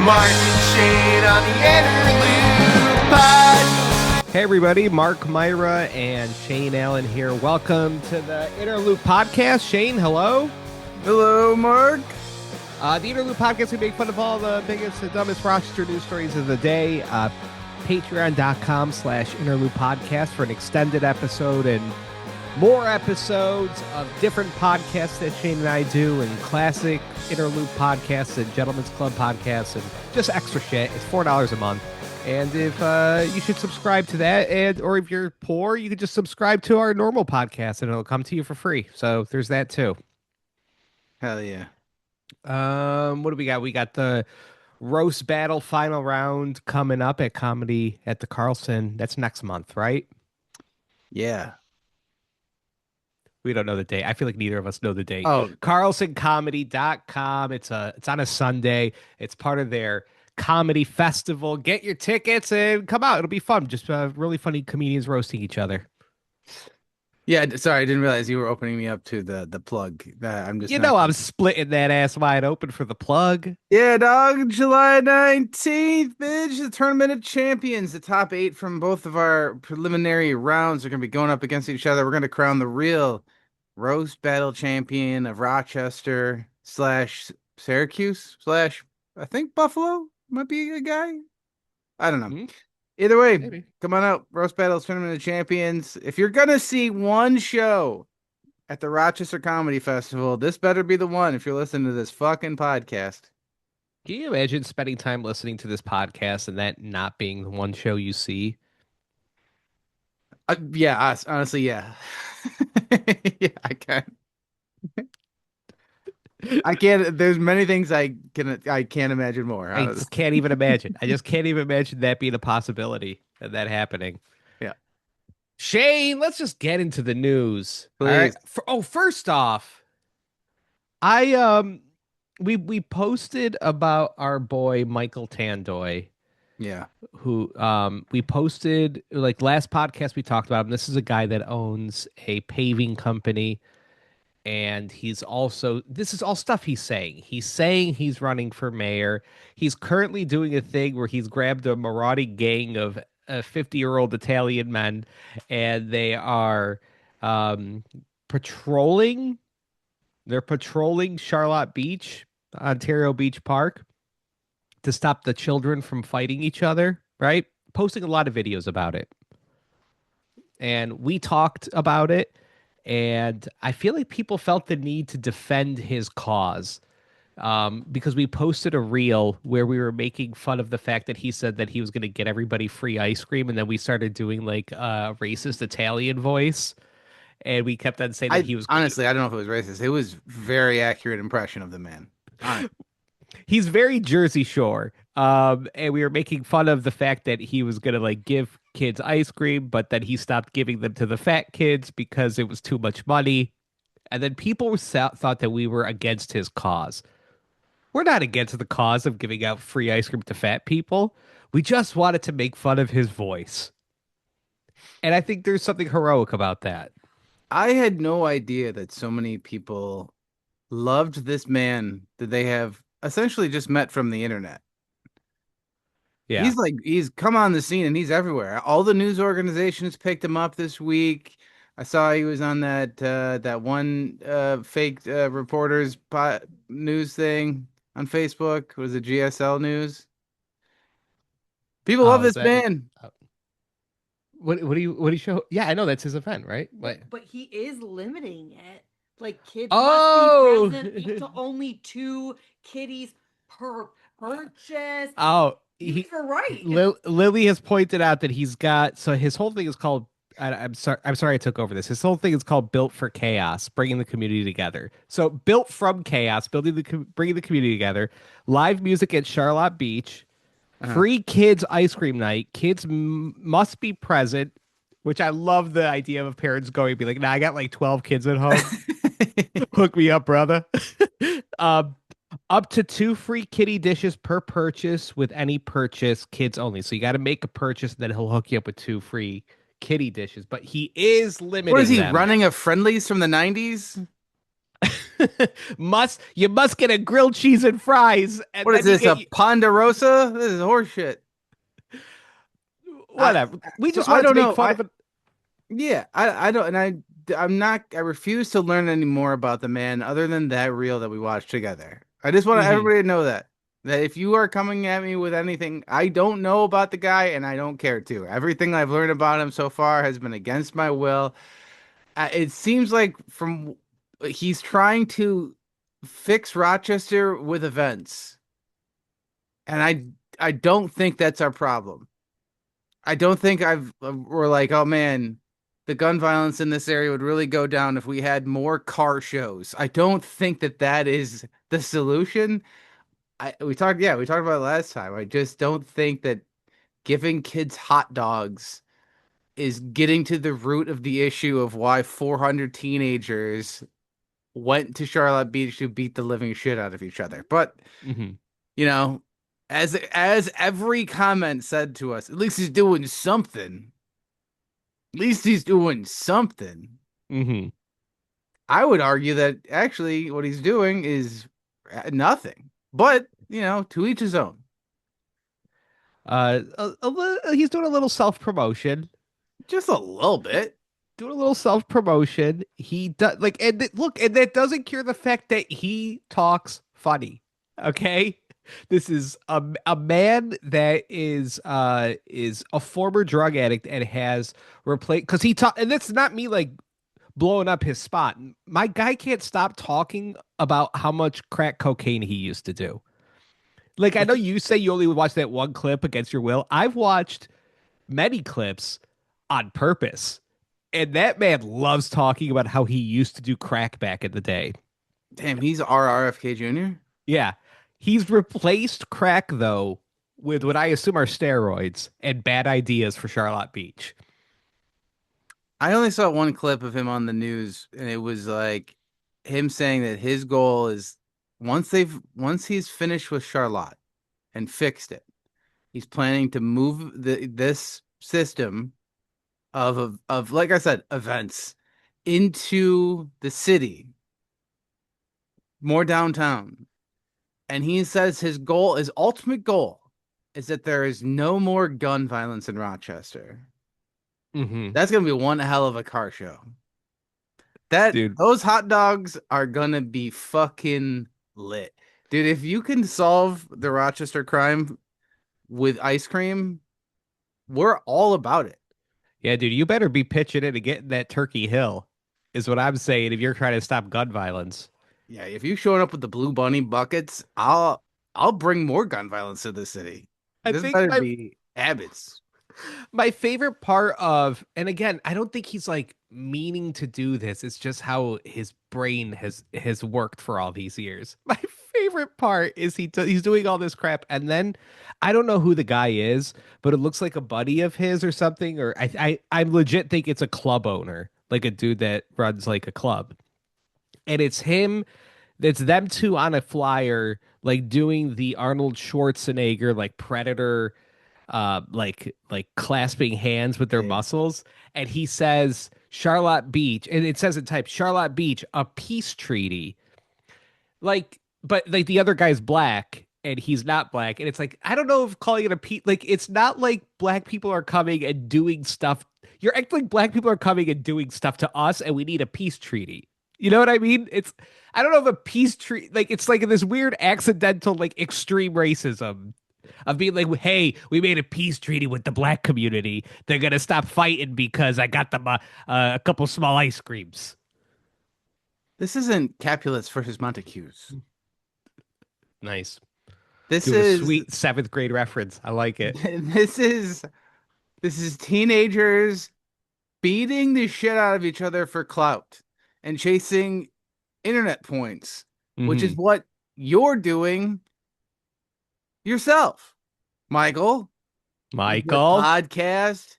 Mark and Shane on the Interlude Pod. Hey everybody, Mark Myra and Shane Allen here. Welcome to the Interlude Podcast. Shane, hello. Hello, Mark. The Interlude Podcast, we make fun of all the biggest and dumbest Rochester news stories of the day. Patreon.com/Interlude Podcast for an extended episode and more episodes of different podcasts that Shane and I do, and classic Interlude podcasts and Gentlemen's Club podcasts and just extra shit. It's $4 a month. And if you should subscribe to that, or if you're poor, you could just subscribe to our normal podcast and it'll come to you for free. So there's that too. Hell yeah. What do we got? We got the roast battle final round coming up at Comedy at the Carlson. That's next month, right? Yeah. We don't know the date. I feel like neither of us know the date. Oh, CarlsonComedy.com. It's on a Sunday. It's part of their comedy festival. Get your tickets and come out. It'll be fun. Just really funny comedians roasting each other. yeah. Sorry, I didn't realize you were opening me up to the plug. I'm just, I'm splitting that ass wide open for the plug. Yeah, dog. July 19th, bitch. The Tournament of Champions. The top 8 from both of our preliminary rounds are going to be going up against each other. We're going to crown the real roast battle champion of Rochester / Syracuse / I think Buffalo might be a guy. I don't know. Mm-hmm. Either way, Maybe. Come on out. Roast Battles Tournament of Champions. If you're going to see one show at the Rochester Comedy Festival, this better be the one if you're listening to this fucking podcast. Can you imagine spending time listening to this podcast and that not being the one show you see? Yeah, honestly, yeah. Yeah, I can. I can't. There's many things I can't imagine more. I just can't even imagine. I just can't even imagine that being a possibility of that happening. Yeah. Shane, let's just get into the news. Please. All right. First off, we posted about our boy Michael Tandoy. Yeah. Who we posted, like, last podcast we talked about him. This is a guy that owns a paving company, and this is all stuff he's saying. He's saying he's running for mayor. He's currently doing a thing where he's grabbed a marauding gang of 50-year-old Italian men, and they are patrolling. They're patrolling Charlotte Beach, Ontario Beach Park, to stop the children from fighting each other, right? Posting a lot of videos about it. And we talked about it, and I feel like people felt the need to defend his cause, because we posted a reel where we were making fun of the fact that he said that he was going to get everybody free ice cream, and then we started doing like a racist Italian voice, and we kept on saying that he was... Honestly, I don't know if it was racist. It was very accurate impression of the man. He's very Jersey Shore. And we were making fun of the fact that he was going to like give kids ice cream, but then he stopped giving them to the fat kids because it was too much money. And then people thought that we were against his cause. We're not against the cause of giving out free ice cream to fat people. We just wanted to make fun of his voice. And I think there's something heroic about that. I had no idea that so many people loved this man that they have essentially just met from the internet. Yeah. He's come on the scene and he's everywhere. All the news organizations picked him up this week. I saw he was on that one fake reporters news thing on Facebook. Was it GSL News? People love this man. What do you show? Yeah, I know that's his event, right? But he is limiting it. Like, kids Oh! must be present to only 2 kitties per purchase. Oh, He's right. Lily has pointed out that he's got, so his whole thing is called, I'm sorry I took over this. His whole thing is called Built for Chaos, bringing the community together. So built from chaos, bringing the community together. Live music at Charlotte Beach. Free kids ice cream night. Kids must be present, which I love the idea of parents going and be like, nah, I got like 12 kids at home. Hook me up, brother. Up to 2 free kitty dishes per purchase with any purchase, kids only. So you got to make a purchase, then he'll hook you up with 2 free kitty dishes. But he is limiting What is he them. running a Friendlies from the 90s? You must get a grilled cheese and fries, and What is then you this, get a Ponderosa? This is horseshit. I, whatever. We so just I wanted to don't make know. fun of it. Yeah, I don't, and I'm not, I refuse to learn any more about the man other than that reel that we watched together. I just want Mhm. everybody to know that if you are coming at me with anything, I don't know about the guy and I don't care to. Everything I've learned about him so far has been against my will. It seems like he's trying to fix Rochester with events, and I don't think that's our problem. I don't think we're like, oh man, the gun violence in this area would really go down if we had more car shows. I don't think that is the solution. We talked about it last time. I just don't think that giving kids hot dogs is getting to the root of the issue of why 400 teenagers went to Charlotte Beach to beat the living shit out of each other. But, Mhm. you know, as every comment said to us, at least he's doing something. At least he's doing something. Mhm. I would argue that actually what he's doing is nothing. But, to each his own. He's doing a little self promotion. Just a little bit. Doing a little self promotion. He does look, and that doesn't cure the fact that he talks funny. Okay, this is a man that is a former drug addict and has replaced because he talk, and that's not me like blowing up his spot. My guy can't stop talking about how much crack cocaine he used to do. Like I know you say you only watch that one clip against your will. I've watched many clips on purpose. And that man loves talking about how he used to do crack back in the day. Damn, he's RRFK Jr.? Yeah. He's replaced crack, though, with what I assume are steroids and bad ideas for Charlotte Beach. I only saw one clip of him on the news, and it was like him saying that his goal is once he's finished with Charlotte and fixed it, he's planning to move this system of like I said, events into the city, more downtown. And he says his ultimate goal is that there is no more gun violence in Rochester. Mm-hmm. That's gonna be one hell of a car show. That Dude, those hot dogs are gonna be fucking lit. Dude, if you can solve the Rochester crime with ice cream, we're all about it. yeah, dude, you better be pitching it and getting that Turkey Hill, is what I'm saying if you're trying to stop gun violence. Yeah, if you showing up with the Blue Bunny buckets, I'll bring more gun violence to the city. I This think better my be Abbott's. My favorite part of, and again, I don't think he's like meaning to do this. It's just how his brain has worked for all these years. My favorite part is he's doing all this crap, and then I don't know who the guy is, but it looks like a buddy of his or something. Or I legit think it's a club owner, like a dude that runs like a club, and it's him. It's them two on a flyer, like doing the Arnold Schwarzenegger like Predator like clasping hands with their Yeah. muscles, and he says Charlotte Beach, and it says in type Charlotte Beach, a peace treaty. Like, but like the other guy's black and he's not black, and it's like I don't know if calling it a peace, like it's not like black people are coming and doing stuff. You're acting like black people are coming and doing stuff to us, and we need a peace treaty. You know what I mean? It's I don't know if a peace treaty like it's like this weird accidental like extreme racism of being like, hey, we made a peace treaty with the black community. They're gonna stop fighting because I got them a couple small ice creams. This isn't Capulets versus Montagues. Nice. This Doing a is sweet seventh grade reference. I like it. this is teenagers beating the shit out of each other for clout and chasing internet points, which is Mhm. what you're doing yourself, Michael. With your Michael. podcast.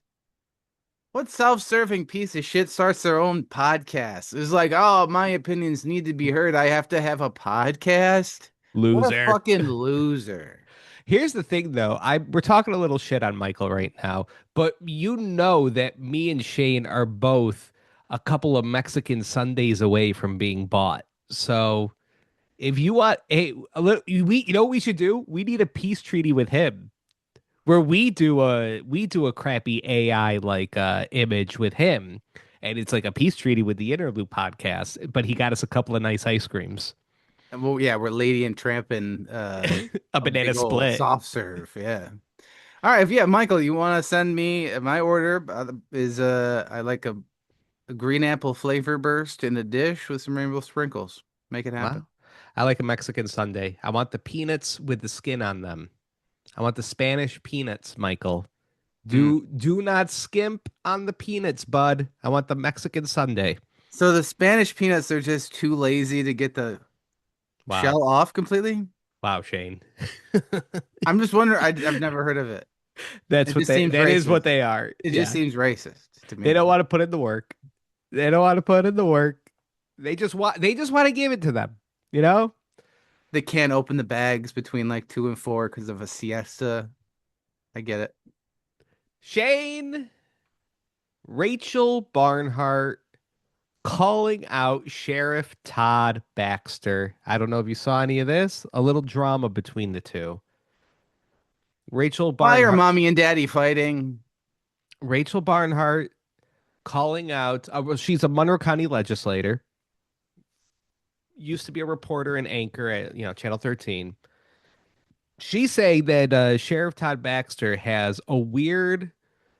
What self-serving piece of shit starts their own podcast? It's like, oh, my opinions need to be heard. I have to have a podcast. What a Loser. fucking loser. Here's the thing though. We're talking a little shit on Michael right now, but you know that me and Shane are both a couple of Mexican Sundays away from being bought. So if you want, hey, you know what we should do? We need a peace treaty with him where we do a crappy AI like image with him, and it's like a peace treaty with the Interlude podcast. But he got us a couple of nice ice creams, And well, yeah, we're Lady and Tramping a a banana big old split. soft serve. Yeah. All right. If yeah, Michael, you want to send me my order is I like a green apple flavor burst in a dish with some rainbow sprinkles. Make it happen. Wow, I like a Mexican sundae. I want the peanuts with the skin on them. I want the Spanish peanuts, Michael. Mm. Do not skimp on the peanuts, bud. I want the Mexican sundae. So the Spanish peanuts, they're just too lazy to get the Wow. shell off completely. Wow, Shane. I'm just wondering. I've never heard of it. That's It what just they seems that is what racist. they are. It just Yeah. seems racist to They me. don't want to put in the work. They don't want to put in the work. They just want to give it to them, you know? They can't open the bags between like 2 and 4 because of a siesta. I get it. Shane, Rachel Barnhart calling out Sheriff Todd Baxter. I don't know if you saw any of this. A little drama between the two. Rachel Why are Barnhart mommy and daddy fighting? Rachel Barnhart calling out well, she's a Monroe County legislator, used to be a reporter and anchor at Channel 13. She's saying that Sheriff Todd Baxter has a weird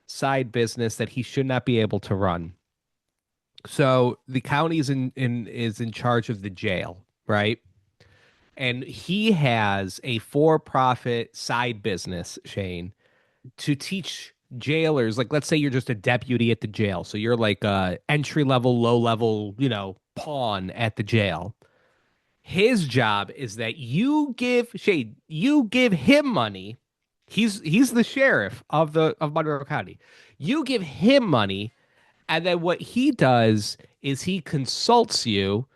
side business that he should not be able to run. So the county is in charge of the jail, right? And he has a for-profit side business, Shane, to teach jailers. Like, let's say you're just a deputy at the jail, so you're like a entry level, low level, pawn at the jail. His job is that you give him money. He's the sheriff of Monroe County. You give him money, and then what he does is he consults you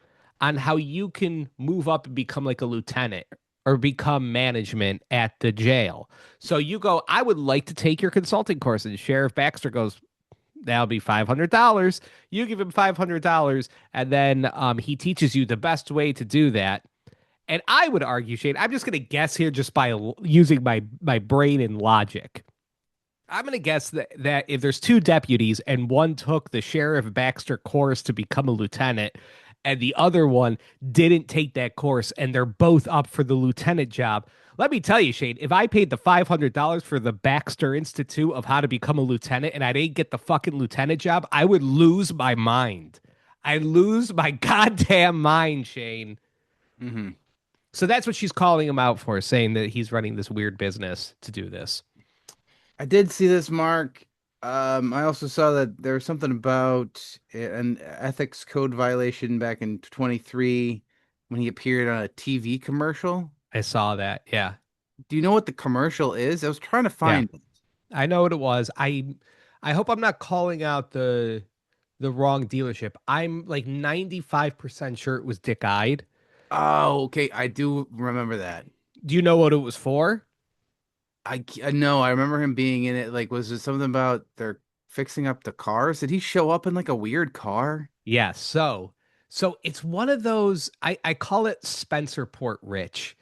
on how you can move up and become like a lieutenant or become management at the jail. So you go, I would like to take your consulting course, and Sheriff Baxter goes, that'll be $500. You give him $500, and then he teaches you the best way to do that. And I would argue, Shane, I'm just going to guess here just by using my brain and logic. I'm going to guess that if there's two deputies and one took the Sheriff Baxter course to become a lieutenant and the other one didn't take that course and they're both up for the lieutenant job, let me tell you, Shane, if I paid the $500 for the Baxter Institute of how to become a lieutenant and I didn't get the fucking lieutenant job, I would lose my mind. I lose my goddamn mind, Shane. Hmm. So that's what she's calling him out for, saying that he's running this weird business to do this. I did see this, Mark. I also saw that there was something about an ethics code violation back in 23 when he appeared on a TV commercial. I saw that. Yeah. Do you know what the commercial is? I was trying to Yeah. find it. I know what it was. I hope I'm not calling out the wrong dealership. I'm like 95% sure it was Dick Eyed. Oh, okay. I do remember that. Do you know what it was for? I know. I remember him being in it. Like, was it something about they're fixing up the cars? Did he show up in like a weird car? Yeah, so it's one of those I call it Spencerport rich.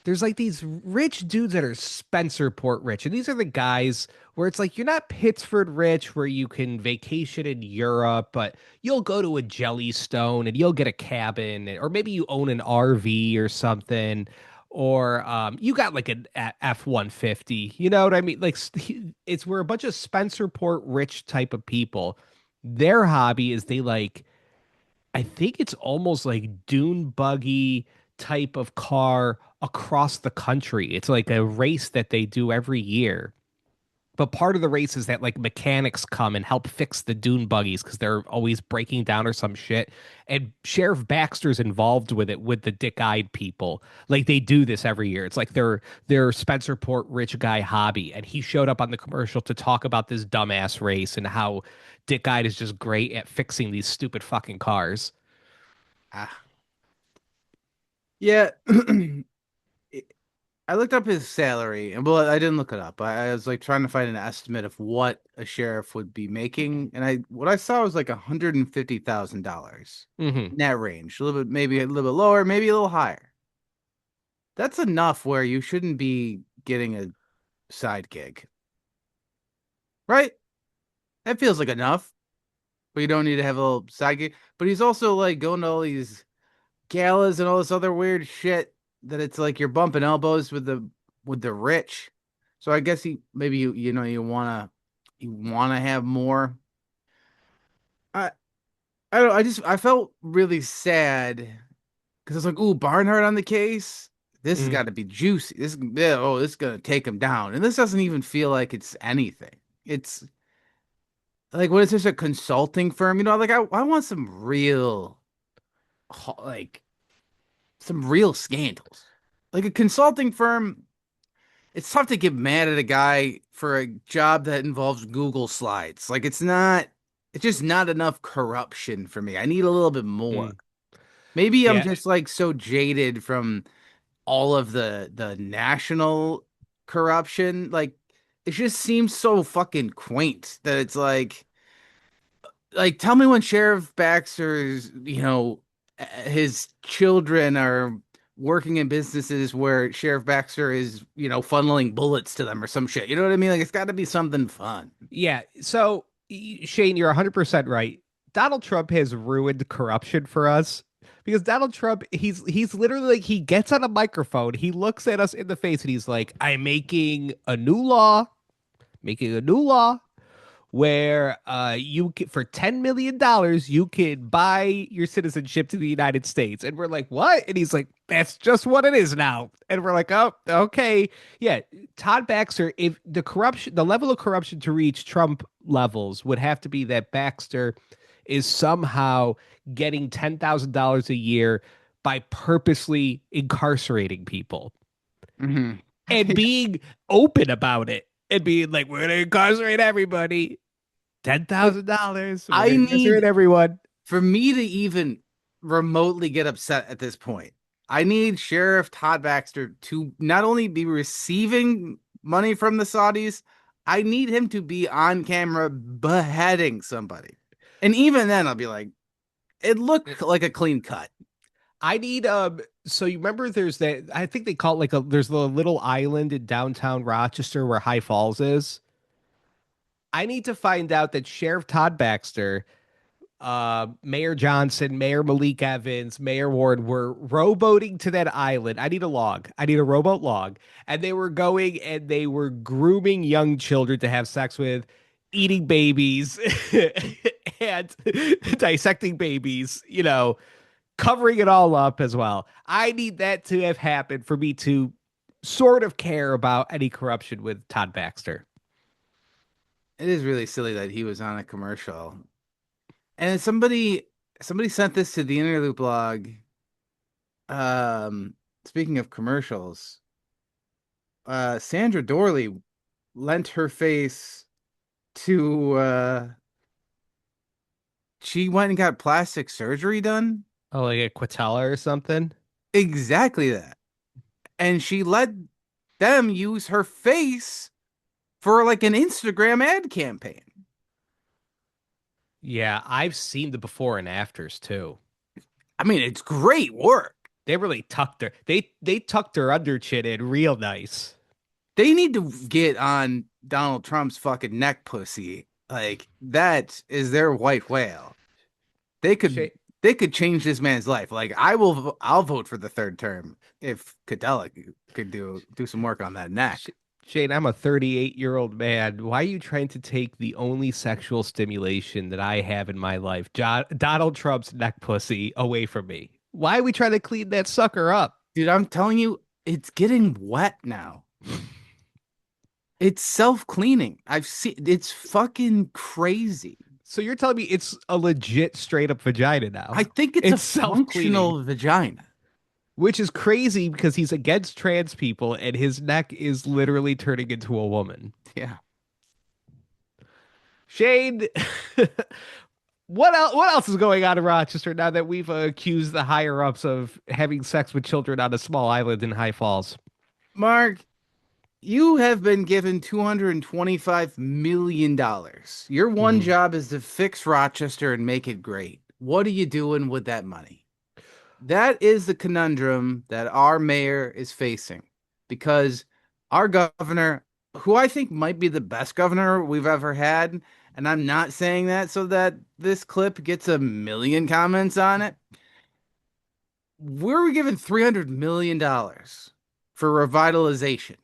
There's like these rich dudes that are Spencerport rich. And these are the guys where it's like you're not Pittsford rich where you can vacation in Europe, but you'll go to a Jellystone and you'll get a cabin, or maybe you own an RV or something, or you got like an F-150. You know what I mean? Like it's where a bunch of Spencerport rich type of people, their hobby is they like I think it's almost like dune buggy type of car across the country. It's like a race that they do every year. But part of the race is that like mechanics come and help fix the dune buggies because they're always breaking down or some shit. And Sheriff Baxter's involved with it with the dick-eyed people. Like they do this every year. It's like their Spencerport rich guy hobby. And he showed up on the commercial to talk about this dumbass race and how dick-eyed is just great at fixing these stupid fucking cars. Ah, yeah. I looked up his salary, and well, I didn't look it up. I was like trying to find an estimate of what a sheriff would be making, and I what I saw was like $150,000 Hmm. in that range. A little bit, maybe a little bit lower, maybe a little higher. That's enough where you shouldn't be getting a side gig, right? That feels like enough, but you don't need to have a little side gig. But he's also like going to all these galas and all this other weird shit that it's like you're bumping elbows with the rich. So I guess he maybe you know you wanna have more. I I don't I just I felt really sad because I was like, ooh, Barnhart on the case. This has Hmm. got to be juicy. This is gonna take him down. And this doesn't even feel like it's anything. It's like what is this, a consulting firm? You know, like I want some real like some real scandals. Like a consulting firm, it's tough to get mad at a guy for a job that involves Google Slides. Like it's just not enough corruption for me. I need a little bit more. Maybe I'm Yeah. just like so jaded from all of the national corruption. Like it just seems so fucking quaint that it's like tell me when Sheriff Baxter's, his children are working in businesses where Sheriff Baxter is, funneling bullets to them or some shit. You know what I mean? Like it's got to be something fun. Yeah. So, Shane, you're 100% right. Donald Trump has ruined corruption for us because Donald Trump, he's literally like he gets on a microphone, he looks at us in the face and he's like, "I'm making a new law where for $10 million you can buy your citizenship to the United States." And we're like, "What?" And he's like, "That's just what it is now." And we're like, "Oh, okay." Yeah, Todd Baxter, if the level of corruption to reach Trump levels would have to be that Baxter is somehow getting $10,000 a year by purposely incarcerating people Hmm. and being open about it and being like, "We're gonna incarcerate everybody. ten Like thousand dollars. We're I gonna incarcerate need everyone." for me to even remotely get upset at this point, I need Sheriff Todd Baxter to not only be receiving money from the Saudis, I need him to be on camera beheading somebody. And even then, I'll be like, it looked like a clean cut. I need so you remember there's that, I think they call it like there's the little island in downtown Rochester where High Falls is. I need to find out that Sheriff Todd Baxter, Mayor Johnson, Mayor Malik Evans, Mayor Ward were rowboating to that island. I need a log. I need a rowboat log. And they were going and they were grooming young children to have sex with, eating babies and dissecting babies, covering it all up as well. I need that to have happened for me to sort of care about any corruption with Todd Baxter. It is really silly that he was on a commercial. And somebody sent this to the Interloop blog. Um, Speaking of commercials, Sandra Dorley lent her face to she went and got plastic surgery done. Oh, like a Quatella or something? Exactly that. And she let them use her face for like an Instagram ad campaign. Yeah, I've seen the before and afters too. I mean, it's great work. They really they tucked her under chin in real nice. They need to get on Donald Trump's fucking neck pussy. Like that is their white whale. They could Shane, they could change this man's life. Like I'll vote for the third term if Cadella could do some work on that neck. Sh- Shane, I'm a 38-year-old man. Why are you trying to take the only sexual stimulation that I have in my life, Donald Trump's neck pussy, away from me? Why are we trying to clean that sucker up? Dude, I'm telling you, it's getting wet now. It's self-cleaning. I've seen it's fucking crazy. So you're telling me it's a legit straight up vagina I now? think it's a It's self-cleaning, functional vagina. which is crazy because he's against trans people and his neck is literally turning into a woman. Yeah. Shane, what else is going on in Rochester now that we've accused the higher ups of having sex with children on a small island in High Falls? Mark, you have been given $225 million. Your one Mhm. job is to fix Rochester and make it great. What are you doing with that money? That is the conundrum that our mayor is facing because our governor, who I think might be the best governor we've ever had, and I'm not saying that so that this clip gets a million comments on it. We're given $300 million for revitalization.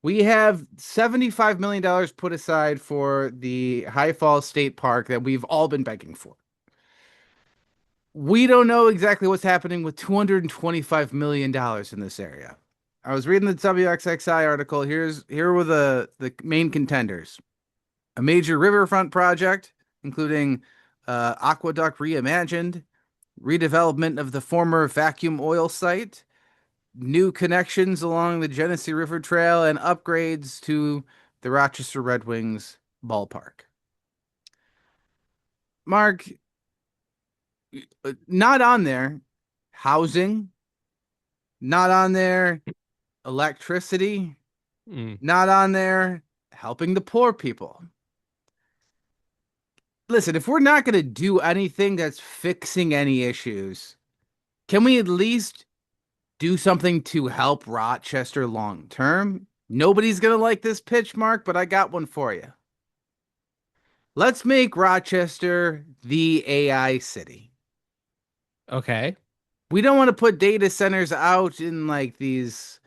We have $75 million put aside for the High Falls State Park that we've all been begging for. We don't know exactly what's happening with $225 million in this area. I was reading the WXXI article. Here were the main contenders. A major riverfront project, including Aqueduct Reimagined, redevelopment of the former vacuum oil site, new connections along the Genesee River Trail, and upgrades to the Rochester Red Wings ballpark. Mark, not on there, housing, not on there, electricity, Mm. not on there, helping the poor people. Listen, if we're not going to do anything that's fixing any issues, can we at least do something to help Rochester long term? Nobody's going to like this pitch, Mark, but I got one for you. Let's make Rochester the AI city. Okay. We don't want to put data centers out in like these,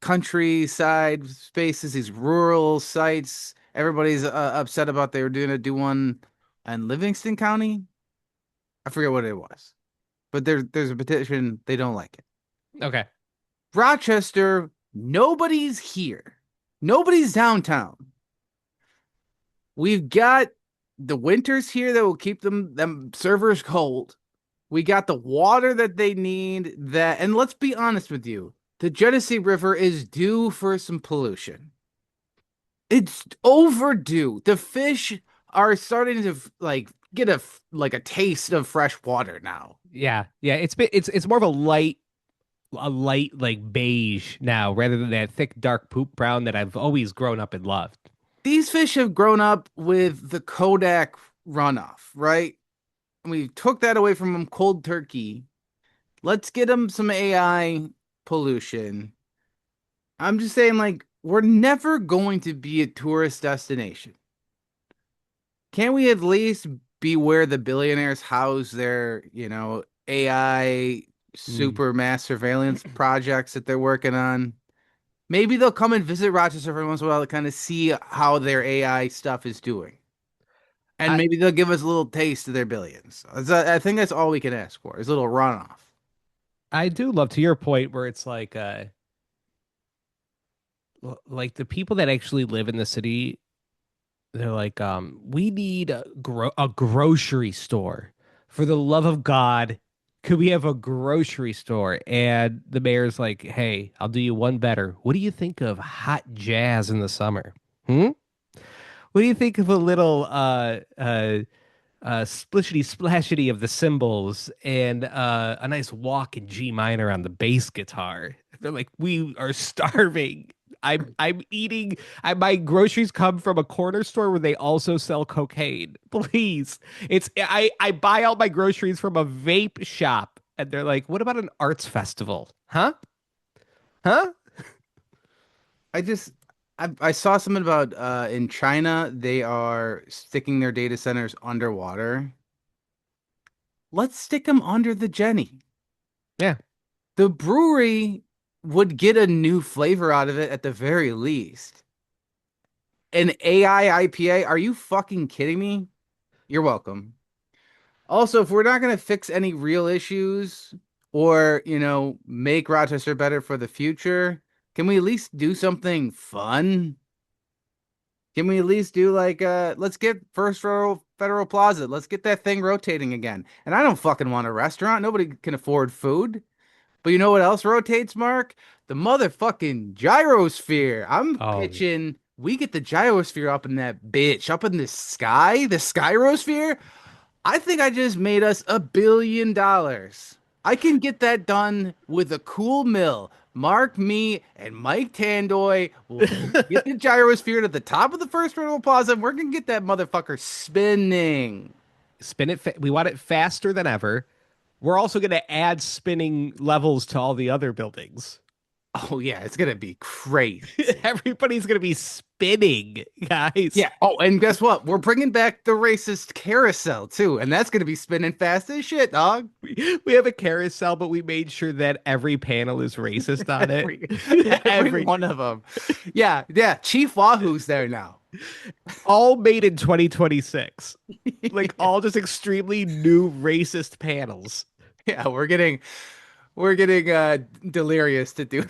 countryside spaces, these rural sites. Everybody's upset about they were going to do one in Livingston County. I forget what it was, but there's a petition. They don't like it. Okay. Rochester, nobody's here. Nobody's downtown. We've got the winters here that will keep them servers cold. We got the water that they need and let's be honest with you, the Genesee River is due for some pollution. It's overdue. The fish are starting to like get a taste of fresh water now. Yeah. Yeah. It's more of a light like beige now rather than that thick dark poop brown that I've always grown up and loved. These fish have grown up with the Kodak runoff, right? We took that away from them cold turkey. Let's get them some AI pollution. I'm just saying, like, we're never going to be a tourist destination. Can't we at least be where the billionaires house their, AI Mm. super mass surveillance projects that they're working on? Maybe they'll come and visit Rochester every once in a while to kind of see how their AI stuff is doing. And I maybe they'll give us a little taste of their billions. I think that's all we can ask for is a little runoff. I do love to your point where it's like the people that actually live in the city, they're like, we need a grocery store. For the love of God, could we have a grocery store? And the mayor's like, hey, I'll do you one better. What do you think of hot jazz in the summer? Hmm? What do you think of a little splishity splashity of the cymbals and a nice walk in G minor on the bass guitar? They're like, we are starving. I'm eating. My groceries come from a corner store where they also sell cocaine. Please, I buy all my groceries from a vape shop, and they're like, what about an arts festival? Huh? Huh? I just I saw something about in China they are sticking their data centers underwater. Let's stick them under the Jenny. Yeah. The brewery would get a new flavor out of it at the very least. An AI IPA? Are you fucking kidding me? You're welcome. Also, if we're not going to fix any real issues or, make Rochester better for the future, can we at least do something fun? Can we at least do like let's get First Federal Plaza. Let's get that thing rotating again. And I don't fucking want a restaurant. Nobody can afford food. But you know what else rotates, Mark? The motherfucking gyrosphere. I'm Oh, pitching we get the gyrosphere up in that bitch, up in the skyrosphere. I think I just made us $1 billion. I can get that done with a cool mill, Mark me and Mike Tandoy will get the gyrosphere to the top of the first Rittle Plaza, and we're gonna get that motherfucker spinning. Spin it. We want it faster than ever. We're also going to add spinning levels to all the other buildings. Oh yeah, it's gonna be crazy. Everybody's going to be spinning, guys. Yeah. Oh, and guess what? We're bringing back the racist carousel too, and that's gonna be spinning fast as shit, dog. We have a carousel, but we made sure that every panel is racist on it. Every one of them. Yeah, yeah. Chief Wahoo's there now. All made in 2026. Like all just extremely new racist panels. Yeah, we're getting Delirious to do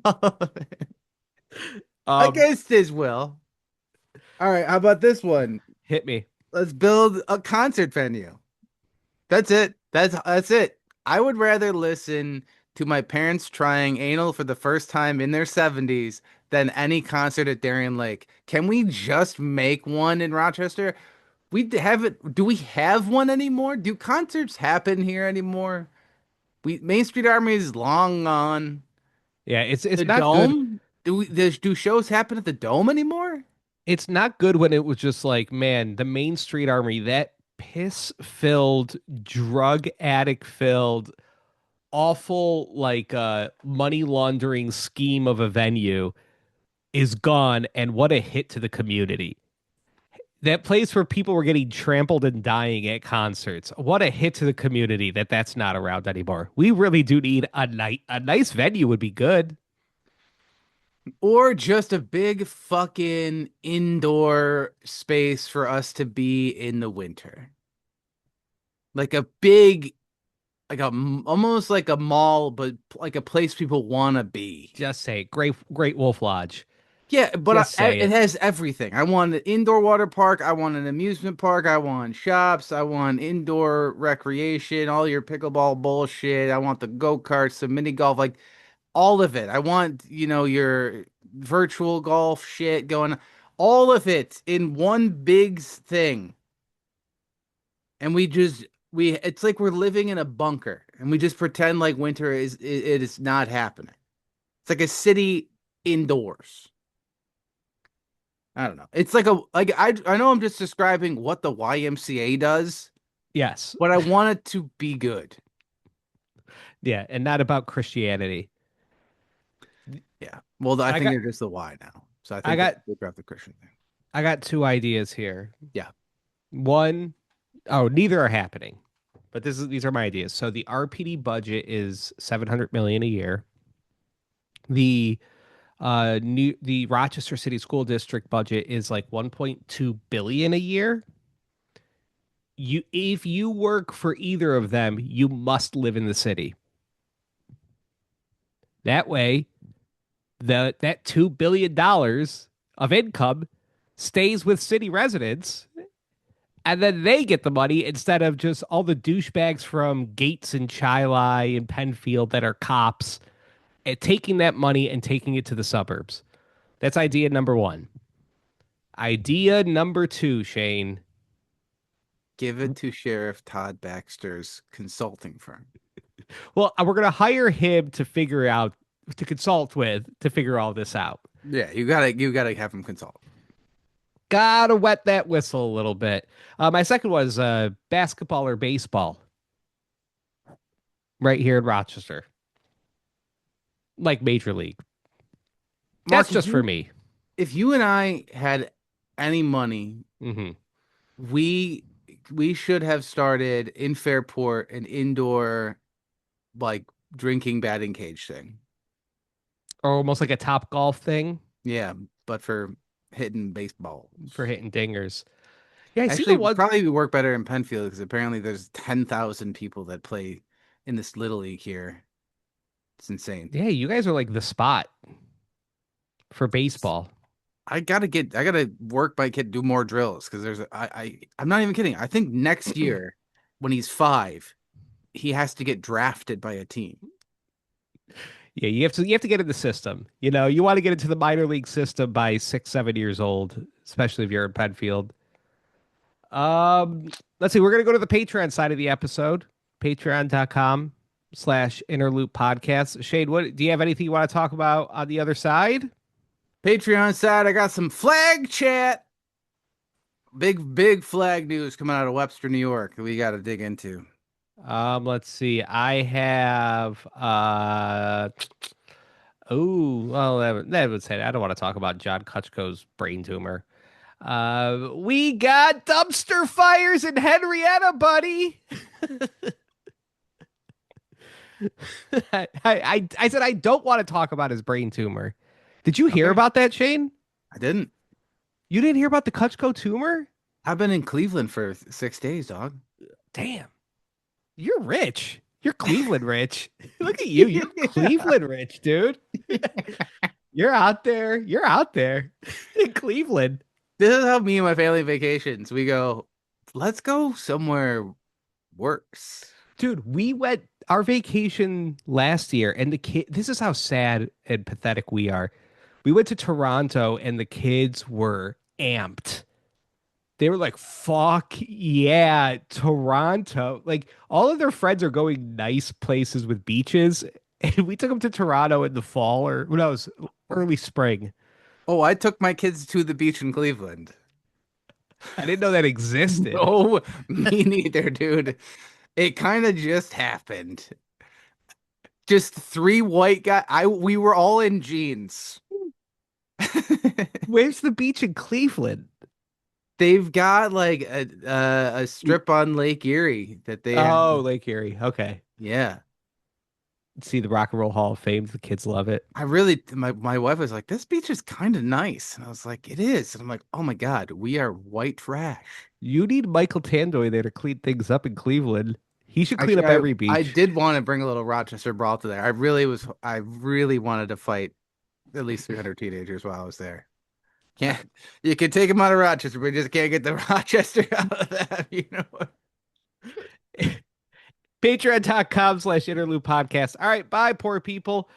all of it. Against his will. All right, how about this one? Hit me. Let's build a concert venue. That's it. That's it. I would rather listen to my parents trying anal for the first time in their 70s than any concert at Darien Lake. Can we just make one in Rochester? We have it. Do we have one anymore? Do concerts happen here anymore? Main Street Army is long gone. Yeah, it's The not good. Dome? Do shows happen at the Dome anymore? It's not good when it was just like, man, the Main Street Armory, that piss-filled, drug addict-filled, awful like money laundering scheme of a venue is gone, and what a hit to the community. That place where people were getting trampled and dying at concerts. What a hit to the community that's not around anymore. We really do need a nice venue would be good. Or just a big fucking indoor space for us to be in the winter. Like a big, almost like a mall, but like a place people want to be. Just say it. Great Wolf Lodge. Yeah, but Just say it it. has everything. I want an indoor water park. I want an amusement park. I want shops. I want indoor recreation, all your pickleball bullshit. I want the go-karts, the mini golf, like all of it. I want, your virtual golf shit going, all of it in one big thing. And it's like we're living in a bunker and we just pretend like winter it is not happening. It's like a city indoors. I don't know. It's I know I'm just describing what the YMCA does, Yes. but I want it to be good. Yeah, and not about Christianity. Yeah. Well, I think got- they're just the Y now. So I think I got- they dropped the Christian thing. I got two ideas here. Yeah. One, neither are happening. But these are my ideas. So the RPD budget is 700 million a year. The the Rochester City School District budget is like 1.2 billion a year. If you work for either of them, you must live in the city. That way, that $2 billion of income stays with city residents, and then they get the money instead of just all the douchebags from Gates and Chili and Penfield that are cops and taking that money and taking it to the suburbs. That's idea number one. Idea number two, Shane. Give it to Sheriff Todd Baxter's consulting firm. Well, we're going to hire him to consult with to figure all this out. Yeah, you gotta have him consult. Gotta wet that whistle a little bit. My second was basketball or baseball. Right here in Rochester. Like Major League. Mark, That's just for me. If you and I had any money, Mm-hmm. we should have started in Fairport an indoor like drinking batting cage thing. Or almost like a Top Golf thing Yeah, but for hitting baseballs. for hitting dingers. Yeah, I see Actually, the one. probably would work better in Penfield because apparently there's 10,000 people that play in this little league here. It's insane. Yeah, you guys are like the spot for baseball. I gotta work my kid, do more drills because I'm not even kidding. I think next year when he's 5, he has to get drafted by a team. Yeah, you have to get in the system. You know, you want to get into the minor league system by 6, 7 years old, especially if you're in Penfield. Let's see. We're gonna go to the Patreon side of the episode, patreon.com patreon.com/interloop podcast. Shane, what do you have anything you want to talk about on the other side? Patreon side, I got some flag chat. Big flag news coming out of Webster, New York that we got to dig into. Let's see. I have oh, well, that would say I don't want to talk about John Kuchko's brain tumor. We got dumpster fires in Henrietta, buddy. I said I don't want to talk about his brain tumor. Did you hear Okay. about that, Shane? I didn't. You didn't hear about the Kuchko tumor? I've been in Cleveland for 6 days, dog. Damn. You're rich. You're Cleveland rich. Look at you. You're Cleveland rich, dude. You're out there. You're out there in Cleveland. This is how me and my family vacations. We go, let's go somewhere worse. Dude, we went our vacation last year and the kid, this is how sad and pathetic we are. We went to Toronto and the kids were amped. They were like, fuck yeah, Toronto. Like all of their friends are going nice places with beaches. And we took them to Toronto in the fall or when I was early spring. Oh, I took my kids to the beach in Cleveland. I didn't know that existed. Oh, me neither, dude. It kind of just happened. Just three white guys. We were all in jeans. Where's the beach in Cleveland? They've got like a strip on Lake Erie that they Oh, Lake Erie. Okay. yeah. See the Rock and Roll Hall of Fame. The kids love it. I really my wife was like, this beach is kind of nice. And I was like, it is. And I'm like, oh my God, we are white trash. You need Michael Tandoy there to clean things up in Cleveland. He should clean up Actually, every beach. I did want to bring a little Rochester brawl to there. I really wanted to fight at least 300 teenagers while I was there. Can't you can take them out of Rochester, but you just can't get the Rochester out of that, you know. Patreon.com/interlude podcast. All right, bye, poor people.